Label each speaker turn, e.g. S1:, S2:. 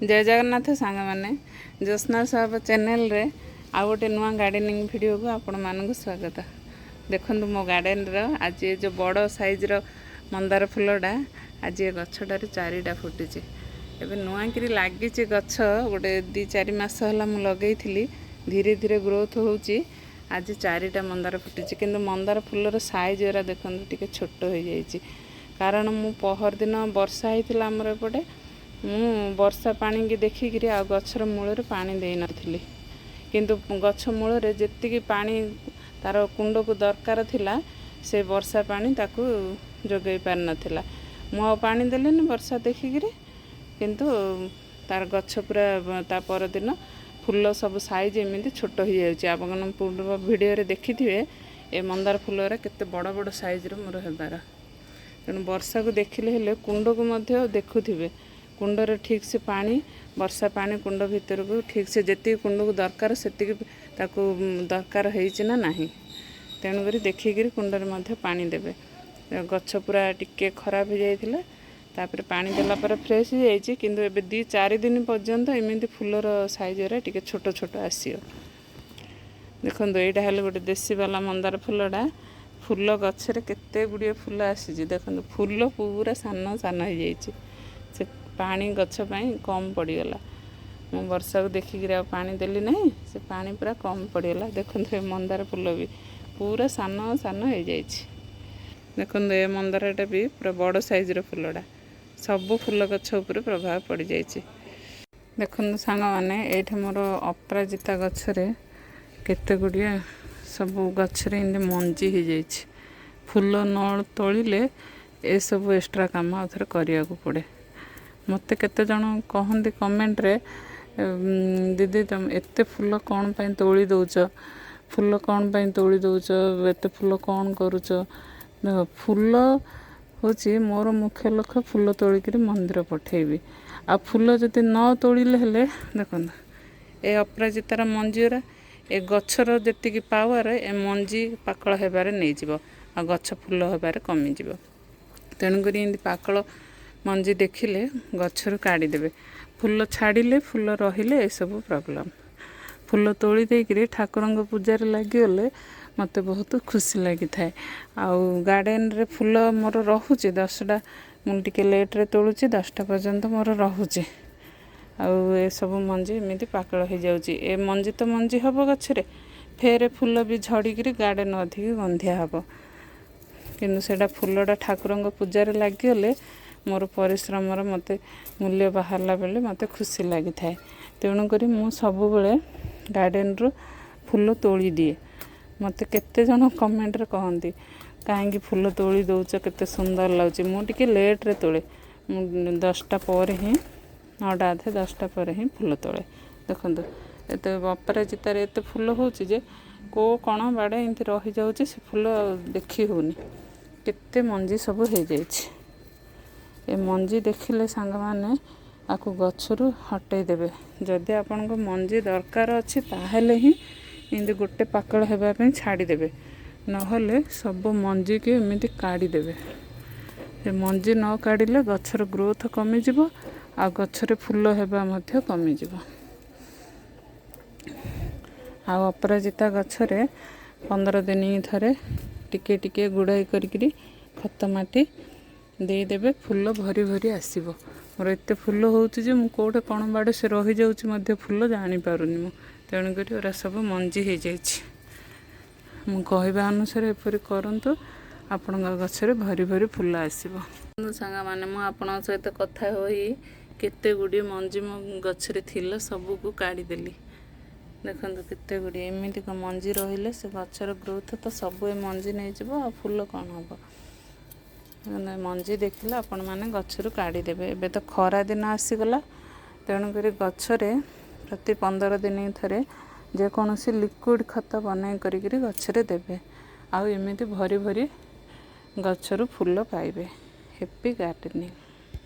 S1: जय जगन्नाथ सांग मैंने ज्योत्स्ना हब चैनल रे आ गोटे नुआ गार्डनिंग वीडियो को आपण मानक स्वागत। देखो मो गार्डन आज ये जो बड़ साइज रो मंदार फुलटा आज ये गछटार चारिटा फुटी एबे नुआ कि लगी गछ गोटे 2-4 मास है मुझे लगे धीरे धीरे ग्रोथ होची। आज चारिटा मंदार फुटी किंतु मंदार फुलर साइज एरा देखो टे छोट हो जाइए कारण मु पहर दिन वर्षा होता आमर एपटे मु वर्षा पानी की देखिकी आ गछर मूल पानी दे नथिली किंतु गछ मूल जी पानी तार कुंड को दरकार थिला से वर्षा पानी ताकू जोगई पार नथिला मु पानी देलेनी वर्षा देखिकी किंतु तार गछ पूरा ता पर दिन फूल सब साइज एमती छोट हो जाए। आप पूर्व वीडियो देखी थे ए मंदार फूलर केते बड़ बड़ साइज मोर हेबार तेणु वर्षा को देखिले हेले कुंड को मध्य देखुथिबे कुंडर ठीक से पानी वर्षा पानी कुंड भीतर को ठीक से जी कुंड को दरकार से दरकार होना नहीं तेणुक देखिकी कुंडर मध्य पानी देवे। गछ पूरा टिके खराब हो जाइथिला तापर पानी देला पर फ्रेश हो जाइए किंतु एबे 2-4 दिन पर्यंत एमती फूलर साइज टिके छोट छोट आसियो। देखो यहाँ है गोटे देसी वाला मंदार फूलटा फूल गचरे केते गुड़िए फूल आसी देखो फूल पूरा सान सान हो जाइए से पानी गछ पाई कम पड़गला मु वर्षा को देखिकी पानी देली नहीं से पानी पूरा कम पड़गला। देखो मंदार फूल भी पूरा सान सान हो जाइए। देखो ये मंदारटा भी पूरा बड़ साइज फूलटा सब फूल गछ उपर प्रभाव पड़ जाइए। देखो सांग मैंने ये मोर अपराजिता गछरे केते गुड़िए सब गछरे इन्दि मंजी हो जाइए फूल न तोड़िले ए सब एक्स्ट्रा काम आउथरे करिया को पड़े। मते केते जण कहंदी कमेंट रे दीदी तुम एते फूल कौन पाई तोड़ी दउच फूल कौन पाई तोड़ी दउच एते फूल कौन करूच देख फूल होची मोर मुख्य लक्ष्य फूल तोड़िक मंदिर पठेबी आ फूल जदि न तोड़िले हेले देखो ए अपराजितार मंजीरा ए गछर जेतिकी पावर ए मंजी पाकल हेबारे नहीं जीवो आ गछ फूल हेबारे कमी जीवो तेणुक पाकल मंजी देखिले गछरु काढ़ी देबे फूल छाड़िले फूल रहिले ए सब प्रॉब्लम फूल तोड़ी देकरी ठाकुरंग पूजार लगिगले मते बहुत खुशी लगी थाए। आउ गार्डन रे फूल मोर रहुचे 10टा मु टिके लेट रे तोड़ुची 10टा पर्यंत मोर रहुचे आउ ए सब मंजी एमती पाकल हो जाउची ए मंजी तो मंजी हबो गछरे फेर फूल भी झड़िकी गार्डन अधिक गंधिया हबो किंतु सेटा फूलटा ठाकुरंग पूजार लगिगले मोर परिश्रम मते मूल्य बाहरला बेले मते खुशी लगी थाए तेणुक मु सब बेले गार्डन रो फूल तोड़ी दिए। मते केते जण कमेंट रे कहंती काहेकि फूल तोड़ी दउच केते सुंदर लाଗୁची मु टिके लेट रे तोड़े 10टा पर ही 9टा आधे 10टा पर ही फूल तोड़े। देखंतु एते अपराजितार एते फूल होची जे को कण बाड़े एंती रही जाउची से फूल देखी होनी केते मंजी सब हो जाइए। ए मंजी देखिले सांग माने आकु गछरु हटई देबे जदि आपन को मंजी दरकार अछि ताहेले ही इन्दि गोटे पाकल हेबा पे छाड़ी देबे नहले सब मंजी के एमिति काढ़ी देबे ए मंजी न काढ़िले गछर ग्रोथ कमी जिवो आ गछरे फूल हेबा मध्य कमी जिवो। आ अपराजिता गछरे 15 दिन थरे टिके टिके गुड़ाई करिकरी खत माटी दे देबे फूल भरी भरी आसीबो। मोर एते फूल होउची जे मु कोठे कोन बाडे से रही जाउची मध्य फूल जानी पारुनी मु तेणु करी ओरा सब मंजी हो जाइए मु कहबा अनुसार एपरि करंतु आपन गछरे भरी भरी फूल आसीबो। सांगा माने मु आपन सहित कथा होई केते गुडी मंजी मो गछरे थिला सब को काढ़ी देली देखंतु केते गुडी एमिति को मंजी रहिले से गछर ग्रोथ तो सब ए मंजी नै जिवो आ फूल कोन हबो मंजी देखिले आपण माने गछरु काढ़ी देबे। एबे तो खरा दिन आसीगला तेणुक गछरे प्रति 15 दिन थरे जेकोसी लिक्विड खत बनाई करिकरी गछरे देबे आउ एमिति भरी भरी गछरु फूल पाइबे। Happy gardening.